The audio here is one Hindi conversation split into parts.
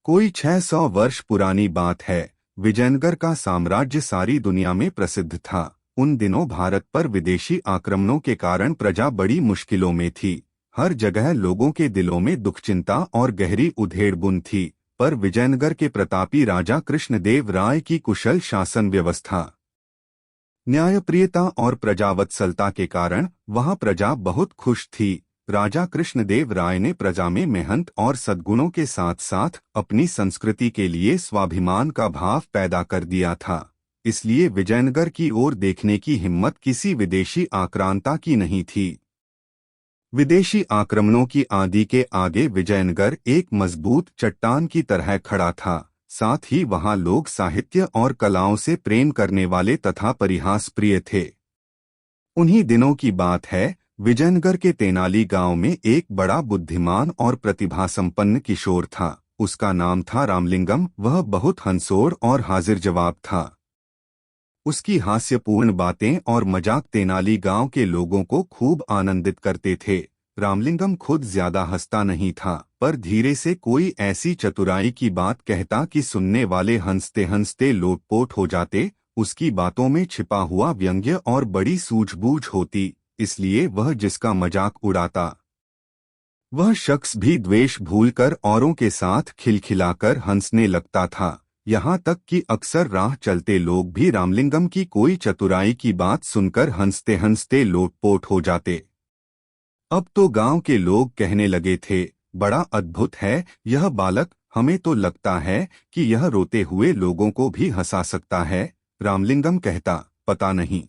कोई 600 वर्ष पुरानी बात है। विजयनगर का साम्राज्य सारी दुनिया में प्रसिद्ध था। उन दिनों भारत पर विदेशी आक्रमणों के कारण प्रजा बड़ी मुश्किलों में थी। हर जगह लोगों के दिलों में दुख, चिंता और गहरी उधेड़-बुन थी। पर विजयनगर के प्रतापी राजा कृष्णदेव राय की कुशल शासन व्यवस्था, न्यायप्रियता और प्रजावत्सलता के कारण वहां प्रजा बहुत खुश थी। राजा कृष्णदेव राय ने प्रजा में मेहनत और सद्गुणों के साथ साथ अपनी संस्कृति के लिए स्वाभिमान का भाव पैदा कर दिया था। इसलिए विजयनगर की ओर देखने की हिम्मत किसी विदेशी आक्रांता की नहीं थी। विदेशी आक्रमणों की आंधी के आगे विजयनगर एक मजबूत चट्टान की तरह खड़ा था। साथ ही वहां लोग साहित्य और कलाओं से प्रेम करने वाले तथा परिहास प्रिय थे। उन्हीं दिनों की बात है। विजयनगर के तेनाली गांव में एक बड़ा बुद्धिमान और प्रतिभासंपन्न किशोर था। उसका नाम था रामलिंगम। वह बहुत हंसोड़ और हाजिर जवाब था। उसकी हास्यपूर्ण बातें और मजाक तेनाली गांव के लोगों को खूब आनंदित करते थे। रामलिंगम खुद ज्यादा हंसता नहीं था, पर धीरे से कोई ऐसी चतुराई की बात कहता कि सुनने वाले हंसते हंसते लोटपोट हो जाते। उसकी बातों में छिपा हुआ व्यंग्य और बड़ी सूझबूझ होती, इसलिए वह जिसका मजाक उड़ाता, वह शख्स भी द्वेष भूलकर औरों के साथ खिलखिलाकर हंसने लगता था। यहाँ तक कि अक्सर राह चलते लोग भी रामलिंगम की कोई चतुराई की बात सुनकर हंसते हंसते लोटपोट हो जाते। अब तो गांव के लोग कहने लगे थे, बड़ा अद्भुत है यह बालक। हमें तो लगता है कि यह रोते हुए लोगों को भी हंसा सकता है। रामलिंगम कहता, पता नहीं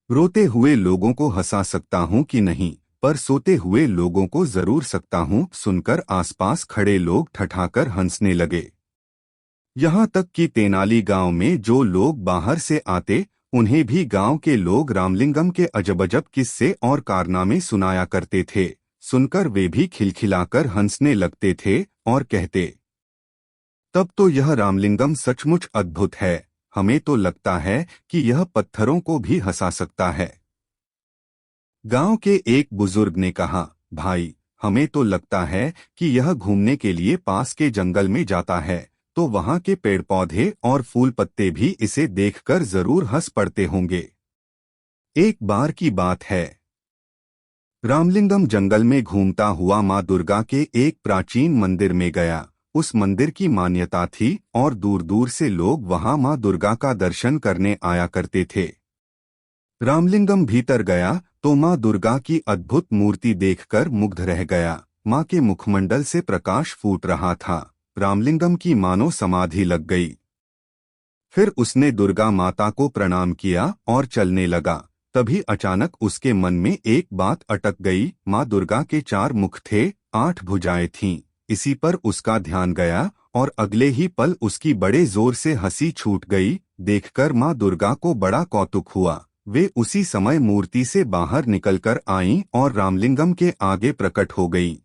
रोते हुए लोगों को हंसा सकता हूँ कि नहीं, पर सोते हुए लोगों को जरूर सकता हूँ। सुनकर आसपास खड़े लोग ठठाकर हंसने लगे। यहाँ तक कि तेनाली गांव में जो लोग बाहर से आते, उन्हें भी गांव के लोग रामलिंगम के अजब-अजब किस्से और कारनामे सुनाया करते थे। सुनकर वे भी खिलखिलाकर हंसने लगते थे और कहते, तब तो यह रामलिंगम सचमुच अद्भुत है। हमें तो लगता है कि यह पत्थरों को भी हंसा सकता है। गांव के एक बुजुर्ग ने कहा, भाई, हमें तो लगता है कि यह घूमने के लिए पास के जंगल में जाता है, तो वहां के पेड़ पौधे और फूल पत्ते भी इसे देखकर जरूर हंस पड़ते होंगे। एक बार की बात है, रामलिंगम जंगल में घूमता हुआ माँ दुर्गा के एक प्राचीन मंदिर में गया। उस मंदिर की मान्यता थी और दूर दूर से लोग वहां माँ दुर्गा का दर्शन करने आया करते थे। रामलिंगम भीतर गया तो माँ दुर्गा की अद्भुत मूर्ति देखकर मुग्ध रह गया। माँ के मुखमंडल से प्रकाश फूट रहा था। रामलिंगम की मानो समाधि लग गई। फिर उसने दुर्गा माता को प्रणाम किया और चलने लगा। तभी अचानक उसके मन में एक बात अटक गई। माँ दुर्गा के 4 मुख थे, 8 भुजाएं थीं। इसी पर उसका ध्यान गया और अगले ही पल उसकी बड़े जोर से हंसी छूट गई। देखकर माँ दुर्गा को बड़ा कौतुक हुआ। वे उसी समय मूर्ति से बाहर निकलकर आईं और रामलिंगम के आगे प्रकट हो गईं।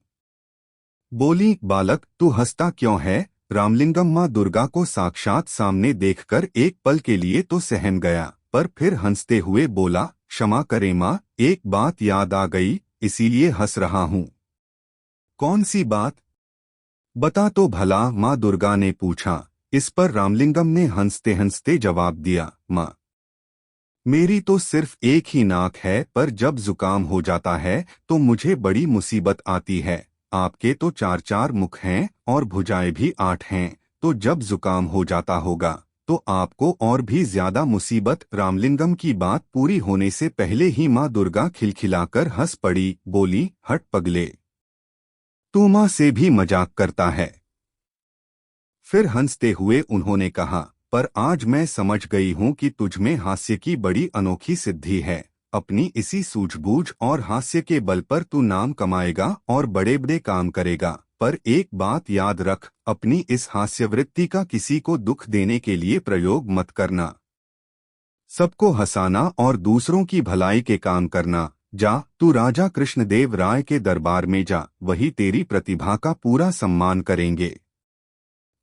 बोली, बालक, तू हंसता क्यों है? रामलिंगम माँ दुर्गा को साक्षात सामने देखकर एक पल के लिए तो सहम गया, पर फिर हंसते हुए बोला, क्षमा करें माँ, एक बात याद आ गई, इसीलिए हंस रहा हूँ। कौन सी बात? बता तो भला, माँ दुर्गा ने पूछा। इस पर रामलिंगम ने हंसते हंसते जवाब दिया, माँ, मेरी तो सिर्फ एक ही नाक है, पर जब जुकाम हो जाता है तो मुझे बड़ी मुसीबत आती है। आपके तो 4-4 मुख हैं और भुजाएं भी 8 हैं, तो जब जुकाम हो जाता होगा तो आपको और भी ज्यादा मुसीबत। रामलिंगम की बात पूरी होने से पहले ही माँ दुर्गा खिलखिलाकर हंस पड़ी। बोली, हट पगले, तू माँ से भी मजाक करता है। फिर हंसते हुए उन्होंने कहा, पर आज मैं समझ गई हूँ कि तुझमें हास्य की बड़ी अनोखी सिद्धि है। अपनी इसी सूझबूझ और हास्य के बल पर तू नाम कमाएगा और बड़े बड़े काम करेगा। पर एक बात याद रख, अपनी इस हास्यवृत्ति का किसी को दुख देने के लिए प्रयोग मत करना। सबको हंसाना और दूसरों की भलाई के काम करना। जा, तू राजा कृष्णदेव राय के दरबार में जा, वही तेरी प्रतिभा का पूरा सम्मान करेंगे।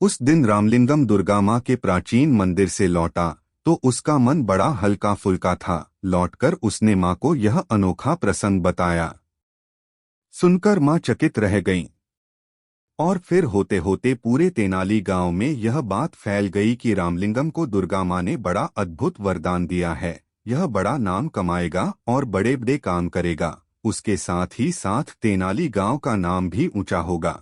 उस दिन रामलिंगम दुर्गा माँ के प्राचीन मंदिर से लौटा तो उसका मन बड़ा हल्का फुल्का था। लौटकर उसने माँ को यह अनोखा प्रसंग बताया। सुनकर माँ चकित रह गईं। और फिर होते होते पूरे तेनाली गांव में यह बात फैल गई कि रामलिंगम को दुर्गा माँ ने बड़ा अद्भुत वरदान दिया है। यह बड़ा नाम कमाएगा और बड़े बड़े काम करेगा। उसके साथ ही साथ तेनाली गांव का नाम भी ऊंचा होगा।